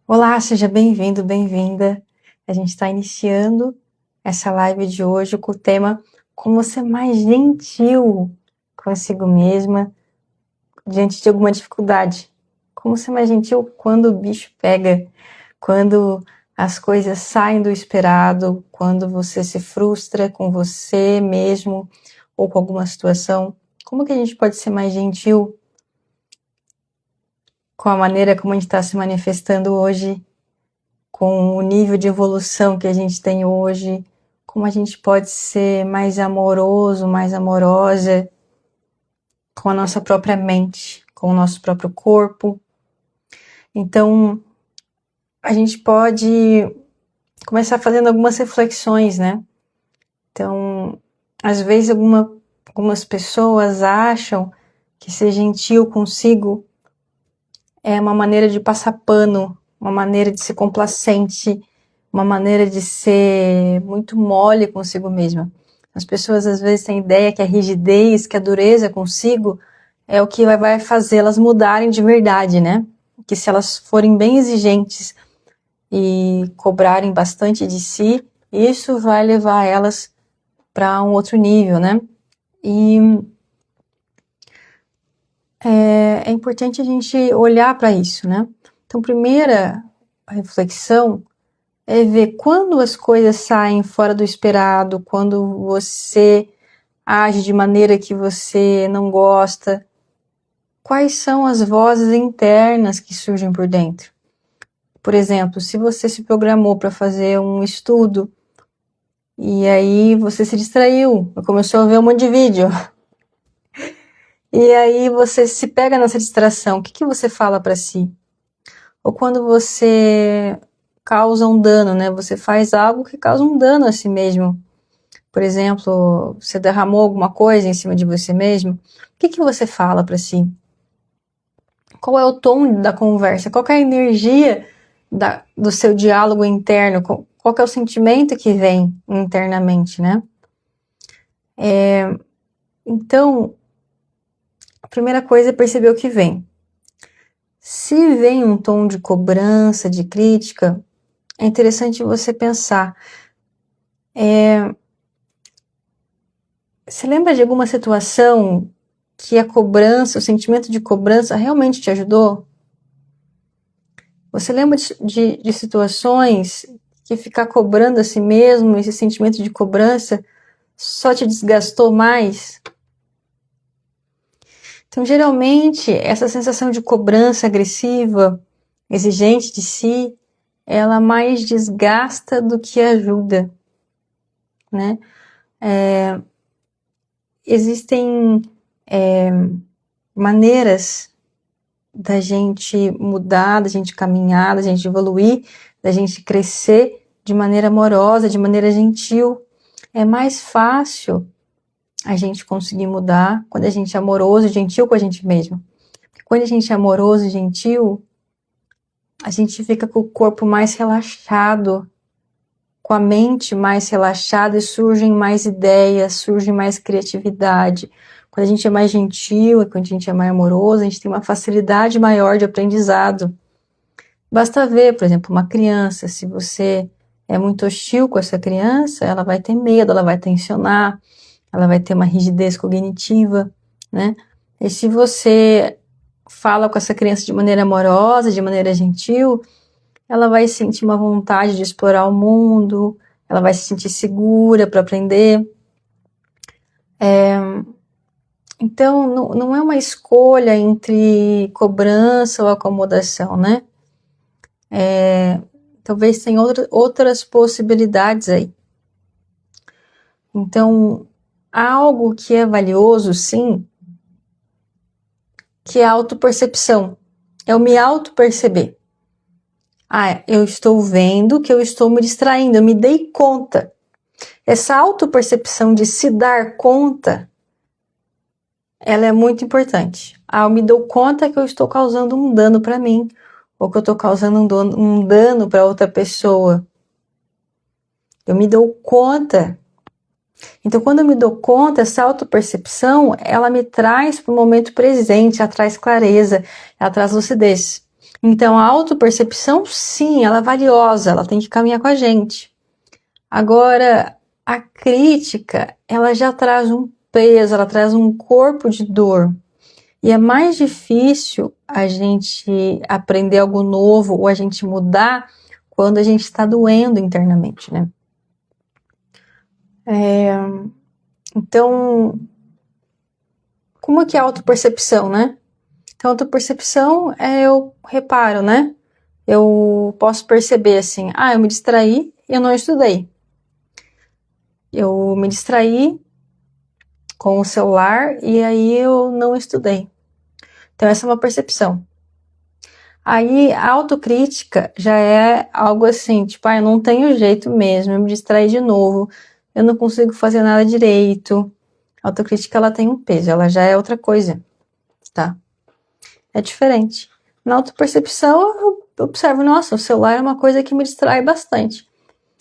Olá, seja bem-vindo, bem-vinda. A gente está iniciando essa live de hoje com o tema Como ser mais gentil consigo mesma diante de alguma dificuldade. Como ser mais gentil quando o bicho pega, quando as coisas saem do esperado, quando você se frustra com você mesmo ou com alguma situação. Como que a gente pode ser mais gentil com a maneira como a gente está se manifestando hoje, com o nível de evolução que a gente tem hoje, como a gente pode ser mais amoroso, mais amorosa com a nossa própria mente, com o nosso próprio corpo. Então, a gente pode começar fazendo algumas reflexões, né? Então, às vezes algumas pessoas acham que ser gentil consigo é uma maneira de passar pano, uma maneira de ser complacente, uma maneira de ser muito mole consigo mesma. As pessoas às vezes têm ideia que a rigidez, que a dureza consigo é o que vai fazê-las mudarem de verdade, né? Que se elas forem bem exigentes e cobrarem bastante de si, isso vai levar elas para um outro nível, né? E é importante a gente olhar para isso, né? Então, primeira reflexão é ver quando as coisas saem fora do esperado, quando você age de maneira que você não gosta, quais são as vozes internas que surgem por dentro. Por exemplo, se você se programou para fazer um estudo e aí você se distraiu, começou a ver um monte de vídeo, e aí você se pega nessa distração, o que você fala para si? Ou quando você causa um dano, né? Você faz algo que causa um dano a si mesmo. Por exemplo, você derramou alguma coisa em cima de você mesmo. O que você fala para si? Qual é o tom da conversa? Qual é a energia do seu diálogo interno? Qual é o sentimento que vem internamente, né? Então, a primeira coisa é perceber o que vem. Se vem um tom de cobrança, de crítica, é interessante você pensar. Você lembra de alguma situação que a cobrança, o sentimento de cobrança realmente te ajudou? Você lembra de situações que ficar cobrando a si mesmo, esse sentimento de cobrança, só te desgastou mais? Então, geralmente, essa sensação de cobrança agressiva, exigente de si, ela mais desgasta do que ajuda, né? Existem maneiras da gente mudar, da gente caminhar, da gente evoluir, da gente crescer de maneira amorosa, de maneira gentil. É mais fácil a gente conseguir mudar quando a gente é amoroso e gentil com a gente mesmo. Quando a gente é amoroso e gentil, a gente fica com o corpo mais relaxado, com a mente mais relaxada e surgem mais ideias, surge mais criatividade. Quando a gente é mais gentil e quando a gente é mais amoroso, a gente tem uma facilidade maior de aprendizado. Basta ver, por exemplo, uma criança, se você é muito hostil com essa criança, ela vai ter medo, ela vai tensionar, ela vai ter uma rigidez cognitiva, né? E se você fala com essa criança de maneira amorosa, de maneira gentil, ela vai sentir uma vontade de explorar o mundo, ela vai se sentir segura para aprender. Então, não é uma escolha entre cobrança ou acomodação, né? Talvez tenha outras possibilidades aí. Então, há algo que é valioso, sim, que é a autopercepção. É o me autoperceber. Eu estou vendo que eu estou me distraindo, eu me dei conta. Essa autopercepção de se dar conta, ela é muito importante. Eu me dou conta que eu estou causando um dano para mim, ou que eu estou causando um dano para outra pessoa. Eu me dou conta. Então, quando eu me dou conta, essa autopercepção, ela me traz para o momento presente, ela traz clareza, ela traz lucidez. Então, a autopercepção, sim, ela é valiosa, ela tem que caminhar com a gente. Agora, a crítica, ela já traz um peso, ela traz um corpo de dor. E é mais difícil a gente aprender algo novo ou a gente mudar quando a gente está doendo internamente, né? Então, como é que é a autopercepção, né? Então, a autopercepção eu reparo, né? Eu posso perceber assim, eu me distraí e eu não estudei. Eu me distraí com o celular e aí eu não estudei. Então, essa é uma percepção. Aí, a autocrítica já é algo assim, tipo, eu não tenho jeito mesmo, eu me distraí de novo, eu não consigo fazer nada direito. A autocrítica, ela tem um peso, ela já é outra coisa, tá? É diferente. Na autopercepção, eu observo, nossa, o celular é uma coisa que me distrai bastante.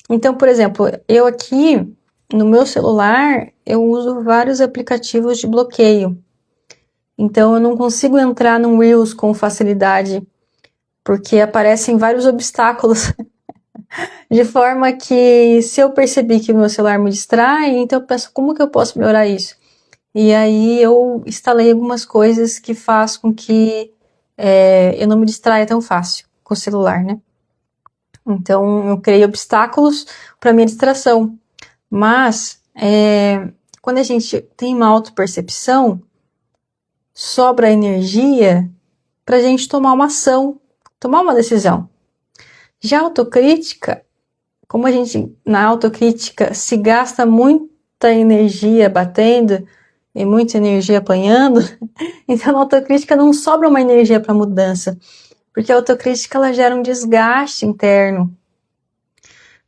Então, por exemplo, eu aqui, no meu celular, eu uso vários aplicativos de bloqueio. Então, eu não consigo entrar no Reels com facilidade, porque aparecem vários obstáculos. De forma que, se eu percebi que o meu celular me distrai, então eu penso, como que eu posso melhorar isso? E aí eu instalei algumas coisas que faz com que eu não me distraia tão fácil com o celular, né? Então, eu criei obstáculos para minha distração. Mas, quando a gente tem uma autopercepção, sobra energia para a gente tomar uma ação, tomar uma decisão. Já a autocrítica, como a gente, na autocrítica, se gasta muita energia batendo e muita energia apanhando, então na autocrítica não sobra uma energia para mudança, porque a autocrítica ela gera um desgaste interno.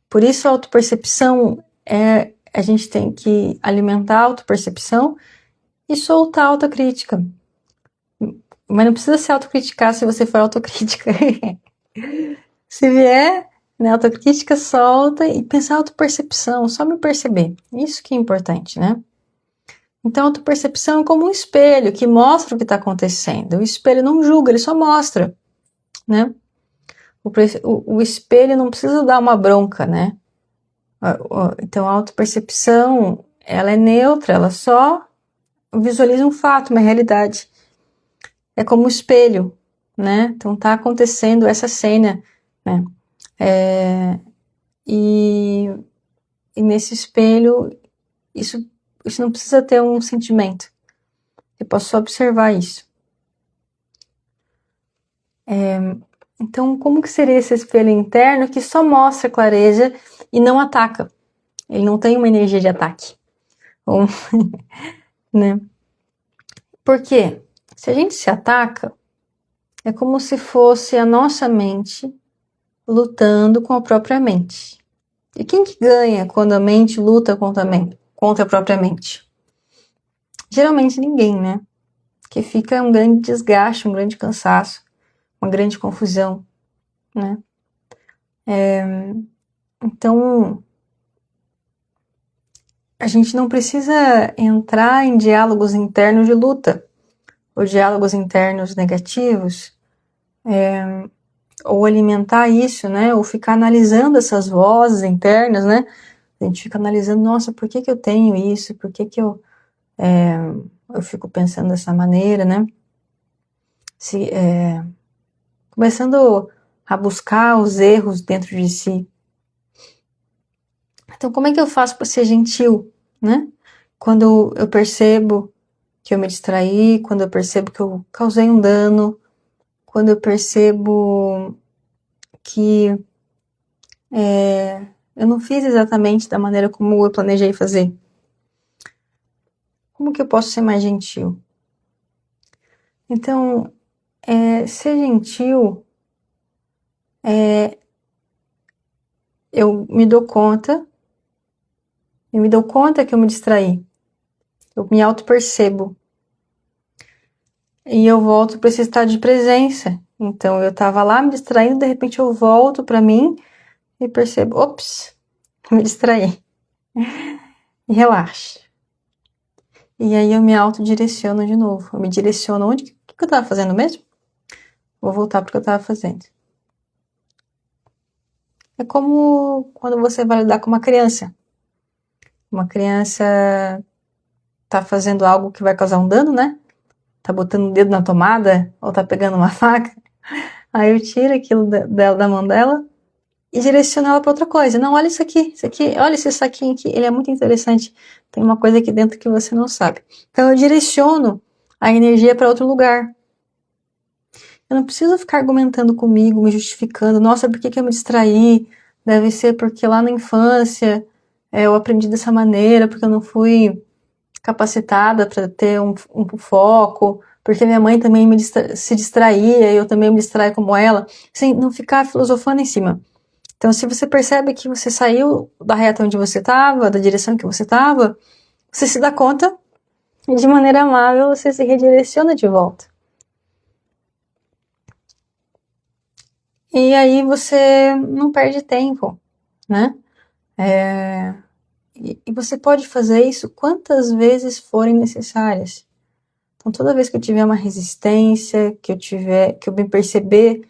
Por isso a autopercepção a gente tem que alimentar a autopercepção e soltar a autocrítica. Mas não precisa se autocriticar se você for autocrítica. Se vier, né, autocrítica, solta e pensar autopercepção, só me perceber. Isso que é importante, né? Então, a autopercepção é como um espelho que mostra o que está acontecendo. O espelho não julga, ele só mostra, né? O espelho não precisa dar uma bronca, né? Então, a autopercepção, ela é neutra, ela só visualiza um fato, uma realidade. É como um espelho, né? Então, tá acontecendo essa cena, né? E nesse espelho, isso não precisa ter um sentimento. Eu posso só observar isso. Então, como que seria esse espelho interno que só mostra clareza e não ataca? Ele não tem uma energia de ataque. Né? Por quê? Se a gente se ataca, é como se fosse a nossa mente lutando com a própria mente. E quem que ganha quando a mente luta contra a própria mente? Geralmente ninguém, né? Que fica um grande desgaste, um grande cansaço, uma grande confusão, né? Então, a gente não precisa entrar em diálogos internos de luta, ou diálogos internos negativos, ou alimentar isso, né? Ou ficar analisando essas vozes internas, né? A gente fica analisando, nossa, por que eu tenho isso? Por que eu fico pensando dessa maneira, né? Começando a buscar os erros dentro de si. Então, como é que eu faço para ser gentil, né? Quando eu percebo que eu me distraí, quando eu percebo que eu causei um dano, quando eu percebo que eu não fiz exatamente da maneira como eu planejei fazer. Como que eu posso ser mais gentil? Então, ser gentil, eu me dou conta que eu me distraí. Eu me auto-percebo. E eu volto para esse estado de presença. Então, eu estava lá me distraindo, de repente eu volto para mim e percebo, ops, me distraí. E relaxo. E aí eu me autodireciono de novo. Eu me direciono onde? O que eu estava fazendo mesmo? Vou voltar para o que eu estava fazendo. É como quando você vai lidar com uma criança. Uma criança tá fazendo algo que vai causar um dano, né? Tá botando o dedo na tomada ou tá pegando uma faca. Aí eu tiro aquilo da mão dela e direciono ela para outra coisa. Não, olha isso aqui, olha esse saquinho aqui, ele é muito interessante. Tem uma coisa aqui dentro que você não sabe. Então eu direciono a energia para outro lugar. Eu não preciso ficar argumentando comigo, me justificando. Nossa, por que eu me distraí? Deve ser porque lá na infância eu aprendi dessa maneira, porque eu não fui capacitada para ter um foco, porque minha mãe também se distraía e eu também me distraio como ela, sem não ficar filosofando em cima. Então, se você percebe que você saiu da reta onde você estava, da direção que você estava, você se dá conta e de maneira amável você se redireciona de volta. E aí você não perde tempo, né? E você pode fazer isso quantas vezes forem necessárias. Então, toda vez que eu tiver uma resistência, que eu me perceber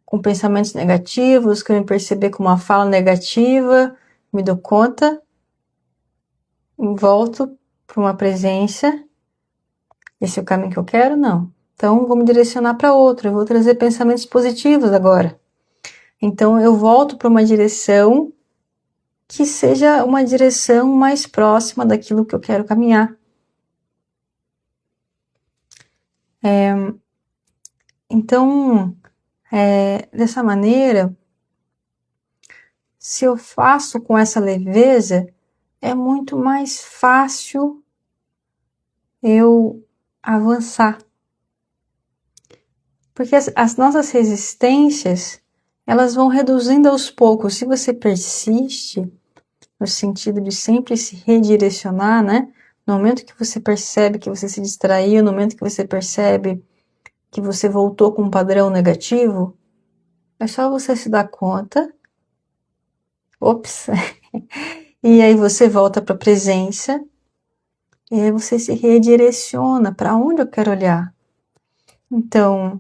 com pensamentos negativos, que eu me perceber com uma fala negativa, me dou conta, volto para uma presença. Esse é o caminho que eu quero? Não. Então, vou me direcionar para outro. Eu vou trazer pensamentos positivos agora. Então, eu volto para uma direção que seja uma direção mais próxima daquilo que eu quero caminhar. Então, dessa maneira, se eu faço com essa leveza, é muito mais fácil eu avançar. Porque as nossas resistências, elas vão reduzindo aos poucos. Se você persiste, no sentido de sempre se redirecionar, né? No momento que você percebe que você se distraiu, no momento que você percebe que você voltou com um padrão negativo, é só você se dar conta. Ops! E aí você volta para a presença. E aí você se redireciona para onde eu quero olhar. Então,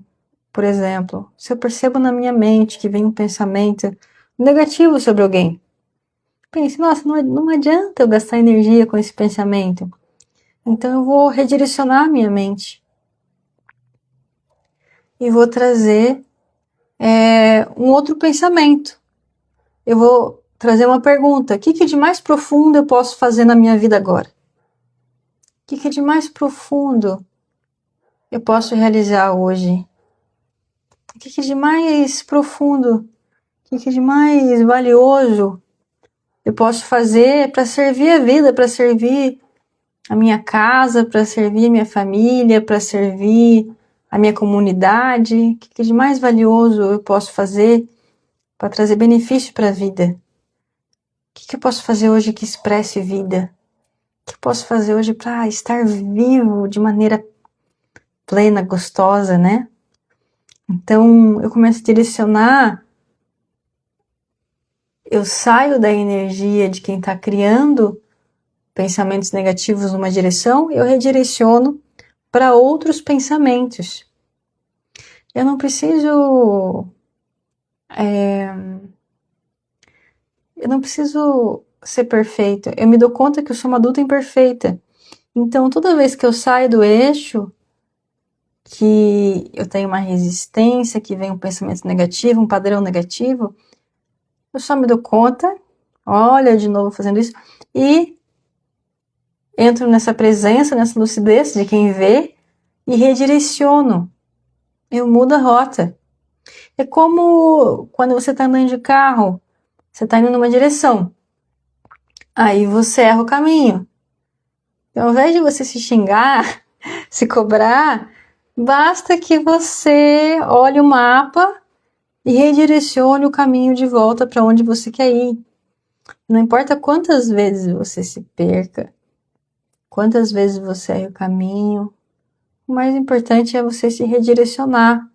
por exemplo, se eu percebo na minha mente que vem um pensamento negativo sobre alguém, pense, nossa, não adianta eu gastar energia com esse pensamento. Então eu vou redirecionar a minha mente. E vou trazer um outro pensamento. Eu vou trazer uma pergunta. O que de mais profundo eu posso fazer na minha vida agora? O que de mais profundo eu posso realizar hoje? O que de mais profundo, o que de mais valioso eu posso fazer para servir a vida, para servir a minha casa, para servir a minha família, para servir a minha comunidade? O que de mais valioso eu posso fazer para trazer benefício para a vida? O que eu posso fazer hoje que expresse vida? O que eu posso fazer hoje para estar vivo de maneira plena, gostosa, né? Então, eu começo a direcionar, eu saio da energia de quem está criando pensamentos negativos numa direção, eu redireciono para outros pensamentos. Eu não preciso ser perfeita. Eu me dou conta que eu sou uma adulta imperfeita. Então, toda vez que eu saio do eixo, que eu tenho uma resistência, que vem um pensamento negativo, um padrão negativo, eu só me dou conta, olha de novo fazendo isso, e entro nessa presença, nessa lucidez de quem vê e redireciono. Eu mudo a rota. É como quando você está andando de carro, você está indo numa direção, aí você erra o caminho. Então, ao invés de você se xingar, se cobrar, basta que você olhe o mapa e redirecione o caminho de volta para onde você quer ir. Não importa quantas vezes você se perca, quantas vezes você erra o caminho, o mais importante é você se redirecionar.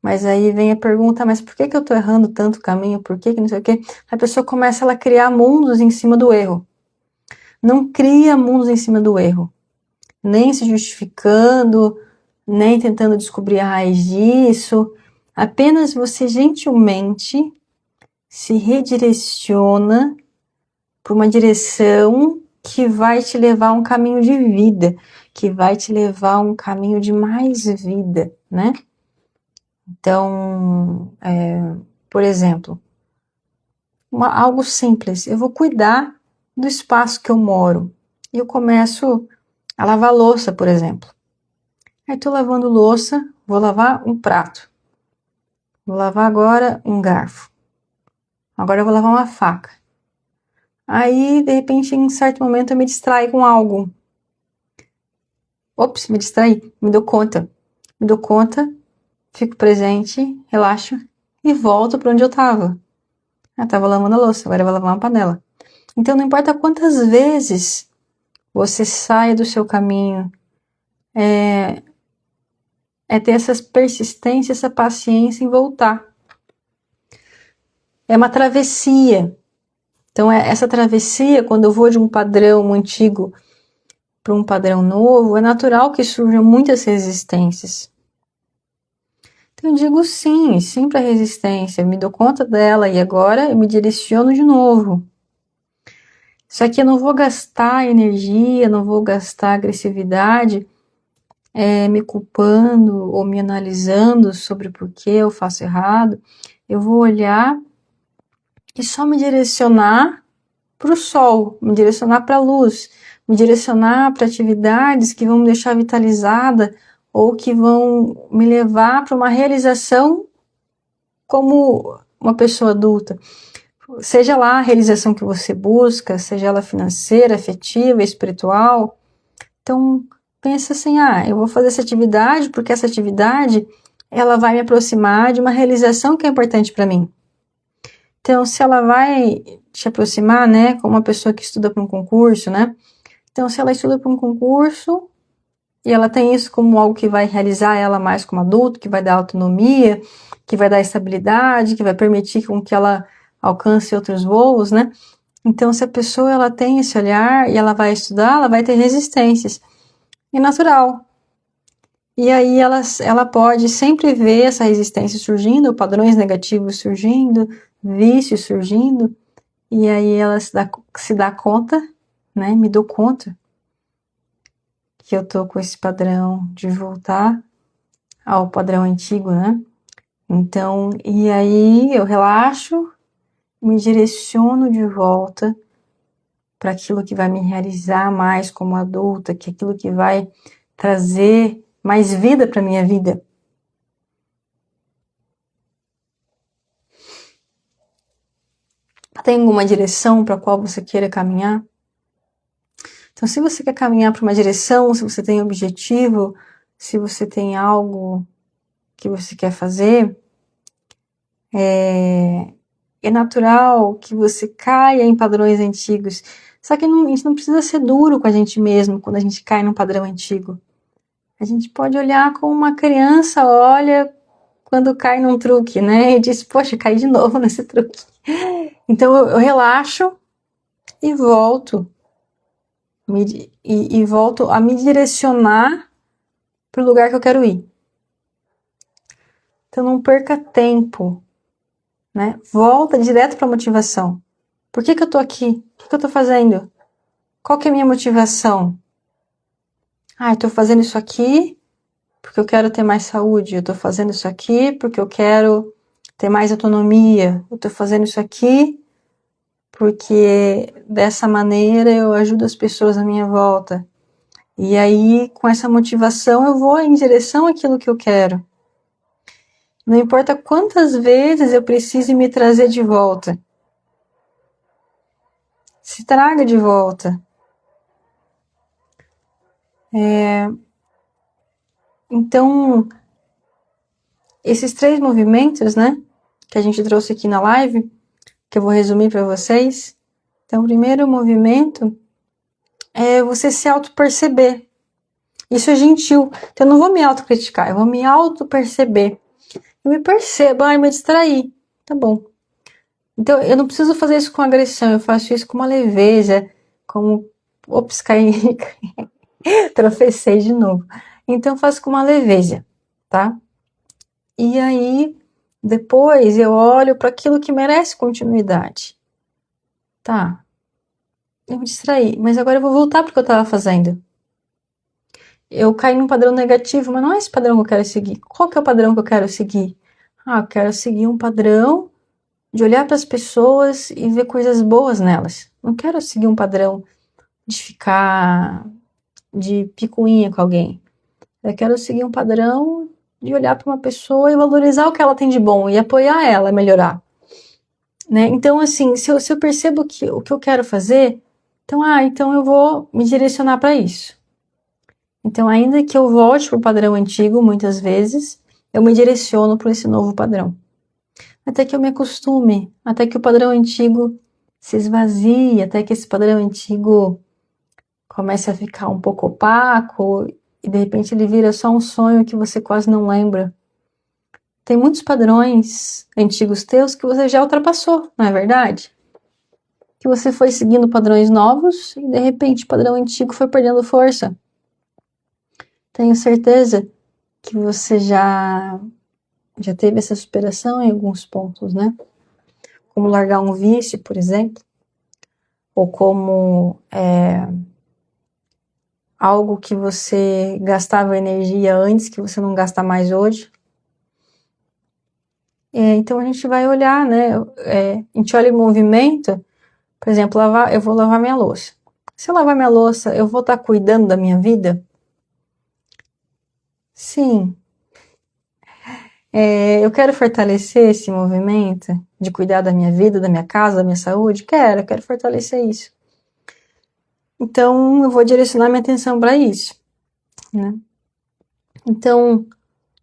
Mas aí vem a pergunta, mas por que eu estou errando tanto o caminho? Por que não sei o quê? A pessoa começa a criar mundos em cima do erro. Não cria mundos em cima do erro. Nem se justificando, nem tentando descobrir a raiz disso. Apenas você gentilmente se redireciona para uma direção que vai te levar a um caminho de vida, que vai te levar a um caminho de mais vida, né? Então, por exemplo, algo simples, eu vou cuidar do espaço que eu moro. E eu começo a lavar louça, por exemplo. Aí estou lavando louça, vou lavar um prato. Vou lavar agora um garfo. Agora eu vou lavar uma faca. Aí, de repente, em um certo momento, eu me distraio com algo. Ops, me distraí, me dou conta. Me dou conta, fico presente, relaxo e volto para onde eu estava. Eu estava lavando a louça, agora eu vou lavar uma panela. Então, não importa quantas vezes você sai do seu caminho, é ter essa persistência, essa paciência em voltar. É uma travessia. Então, essa travessia, quando eu vou de um padrão antigo para um padrão novo, é natural que surjam muitas resistências. Então, eu digo sim para a resistência, eu me dou conta dela e agora eu me direciono de novo. Só que eu não vou gastar energia, não vou gastar agressividade me culpando ou me analisando sobre por que eu faço errado. Eu vou olhar e só me direcionar para o sol, me direcionar para a luz, me direcionar para atividades que vão me deixar vitalizada ou que vão me levar para uma realização como uma pessoa adulta. Seja lá a realização que você busca, seja ela financeira, afetiva, espiritual. Então, pensa assim, eu vou fazer essa atividade porque essa atividade ela vai me aproximar de uma realização que é importante para mim. Então, se ela vai te aproximar, né, como uma pessoa que estuda para um concurso, né? Então, se ela estuda para um concurso e ela tem isso como algo que vai realizar ela mais como adulto, que vai dar autonomia, que vai dar estabilidade, que vai permitir com que ela alcance outros voos, né? Então, se a pessoa ela tem esse olhar e ela vai estudar, ela vai ter resistências. É natural. E aí ela pode sempre ver essa resistência surgindo, padrões negativos surgindo, vícios surgindo, e aí ela se dá conta, né? Me dou conta que eu tô com esse padrão de voltar ao padrão antigo, né? Então, e aí eu relaxo, me direciono de volta para aquilo que vai me realizar mais como adulta, que é aquilo que vai trazer mais vida para minha vida. Tem alguma direção para a qual você queira caminhar? Então, se você quer caminhar para uma direção, se você tem um objetivo, se você tem algo que você quer fazer, é natural que você caia em padrões antigos. Só que a gente não precisa ser duro com a gente mesmo quando a gente cai num padrão antigo. A gente pode olhar como uma criança olha quando cai num truque, né? E diz, poxa, caí de novo nesse truque. Então eu relaxo e volto. E volto a me direcionar para o lugar que eu quero ir. Então não perca tempo, né? Volta direto para a motivação. Por que eu tô aqui? O que eu tô fazendo? Qual que é a minha motivação? Eu tô fazendo isso aqui porque eu quero ter mais saúde. Eu tô fazendo isso aqui porque eu quero ter mais autonomia. Eu tô fazendo isso aqui porque dessa maneira eu ajudo as pessoas à minha volta. E aí, com essa motivação, eu vou em direção àquilo que eu quero. Não importa quantas vezes eu precise me trazer de volta. Se traga de volta. Então, esses 3 movimentos, né, que a gente trouxe aqui na live, que eu vou resumir para vocês. Então, o primeiro movimento é você se auto-perceber. Isso é gentil. Então, eu não vou me autocriticar, eu vou me auto-perceber. Eu me percebo, eu me distraí. Tá bom. Então, eu não preciso fazer isso com agressão, eu faço isso com uma leveza, como... Ops, caí, tropecei de novo. Então eu faço com uma leveza, tá? E aí, depois eu olho para aquilo que merece continuidade. Tá, eu me distraí, mas agora eu vou voltar para o que eu estava fazendo. Eu caí num padrão negativo, mas não é esse padrão que eu quero seguir. Qual que é o padrão que eu quero seguir? Eu quero seguir um padrão de olhar para as pessoas e ver coisas boas nelas. Não quero seguir um padrão de ficar de picuinha com alguém. Eu quero seguir um padrão de olhar para uma pessoa e valorizar o que ela tem de bom e apoiar ela a melhorar. Né? Então, assim, se eu percebo que o que eu quero fazer, então eu vou me direcionar para isso. Então, ainda que eu volte para o padrão antigo, muitas vezes, eu me direciono para esse novo padrão. Até que eu me acostume, até que o padrão antigo se esvazie, até que esse padrão antigo comece a ficar um pouco opaco e de repente ele vira só um sonho que você quase não lembra. Tem muitos padrões antigos teus que você já ultrapassou, não é verdade? Que você foi seguindo padrões novos e de repente o padrão antigo foi perdendo força. Tenho certeza que você já teve essa superação em alguns pontos, né? Como largar um vício, por exemplo, ou como algo que você gastava energia antes que você não gasta mais hoje. Então a gente vai olhar, né? A gente olha em movimento, por exemplo, eu vou lavar minha louça. Se eu lavar minha louça, eu vou estar cuidando da minha vida? Sim. Eu quero fortalecer esse movimento de cuidar da minha vida, da minha casa, da minha saúde? Eu quero fortalecer isso. Então, eu vou direcionar minha atenção para isso, né? Então,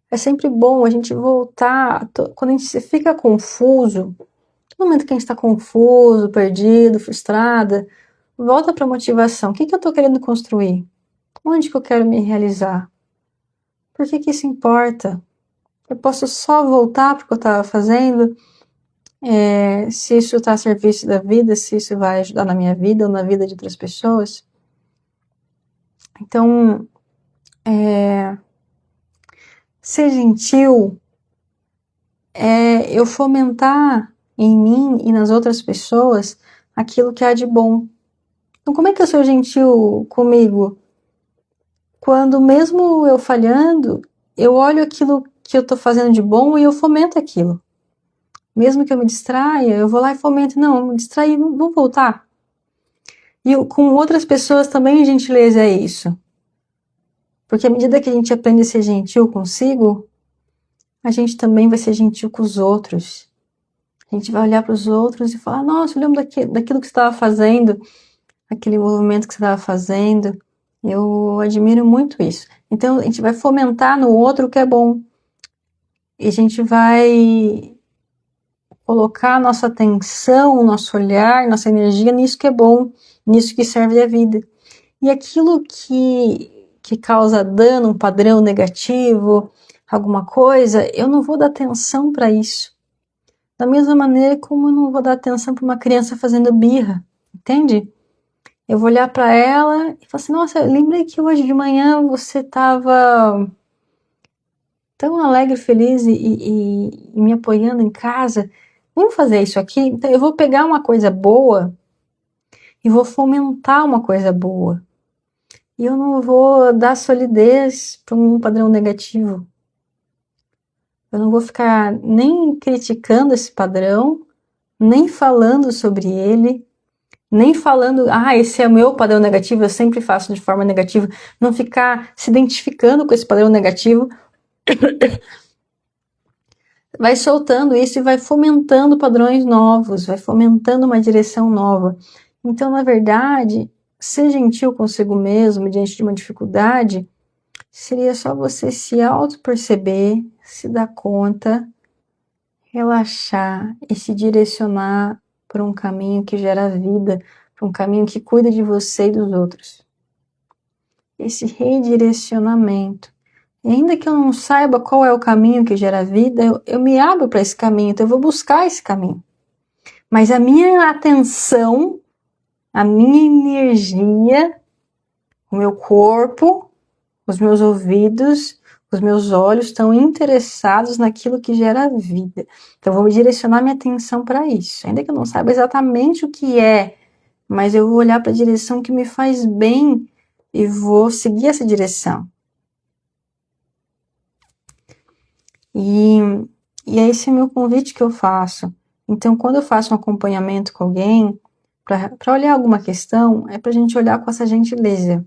é sempre bom a gente voltar, quando a gente fica confuso, no momento que a gente está confuso, perdido, frustrada, volta para a motivação. O que eu estou querendo construir? Onde que eu quero me realizar? Por que isso importa? Eu posso só voltar para o que eu estava fazendo, se isso está a serviço da vida, se isso vai ajudar na minha vida ou na vida de outras pessoas. Então, ser gentil é eu fomentar em mim e nas outras pessoas aquilo que há de bom. Então, como é que eu sou gentil comigo? Quando, mesmo eu falhando, eu olho aquilo que eu estou fazendo de bom e eu fomento aquilo. Mesmo que eu me distraia, eu vou lá e fomento. Não, eu me distraí, vamos voltar. E com outras pessoas também a gentileza é isso. Porque à medida que a gente aprende a ser gentil consigo, a gente também vai ser gentil com os outros. A gente vai olhar para os outros e falar, nossa, eu lembro daquilo que você estava fazendo, aquele movimento que você estava fazendo. Eu admiro muito isso. Então, a gente vai fomentar no outro o que é bom. E a gente vai colocar nossa atenção, nosso olhar, nossa energia nisso que é bom, nisso que serve a vida. E aquilo que causa dano, um padrão negativo, alguma coisa, eu não vou dar atenção para isso. Da mesma maneira como eu não vou dar atenção para uma criança fazendo birra, entende? Eu vou olhar para ela e falar assim, nossa, eu lembrei que hoje de manhã você estava tão alegre, feliz e me apoiando em casa. Vamos fazer isso aqui? Então eu vou pegar uma coisa boa e vou fomentar uma coisa boa. E eu não vou dar solidez para um padrão negativo. Eu não vou ficar nem criticando esse padrão, nem falando sobre ele, nem falando, esse é o meu padrão negativo, eu sempre faço de forma negativa. Não ficar se identificando com esse padrão negativo. Vai soltando isso e vai fomentando padrões novos, vai fomentando uma direção nova. Então, na verdade, ser gentil consigo mesmo diante de uma dificuldade seria só você se auto-perceber, se dar conta, relaxar e se direcionar por um caminho que gera vida, por um caminho que cuida de você e dos outros. Esse redirecionamento. E ainda que eu não saiba qual é o caminho que gera vida, eu me abro para esse caminho, então eu vou buscar esse caminho. Mas a minha atenção, a minha energia, o meu corpo, Os meus ouvidos, os meus olhos estão interessados naquilo que gera vida. Então, eu vou direcionar minha atenção para isso. Ainda que eu não saiba exatamente o que é, mas eu vou olhar para a direção que me faz bem e vou seguir essa direção. E é esse o meu convite que eu faço. Então, quando eu faço um acompanhamento com alguém, para olhar alguma questão, é para a gente olhar com essa gentileza.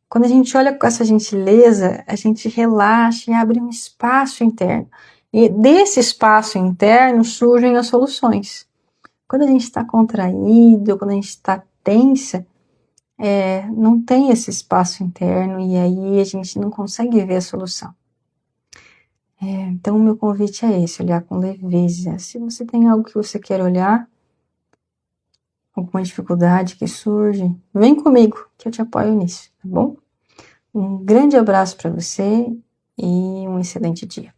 Quando a gente olha com essa gentileza, a gente relaxa e abre um espaço interno. E desse espaço interno surgem as soluções. Quando a gente está contraído, quando a gente está tensa, não tem esse espaço interno e aí a gente não consegue ver a solução. Então, o meu convite é esse, olhar com leveza. Se você tem algo que você quer olhar, alguma dificuldade que surge, vem comigo, que eu te apoio nisso, tá bom? Um grande abraço para você e um excelente dia.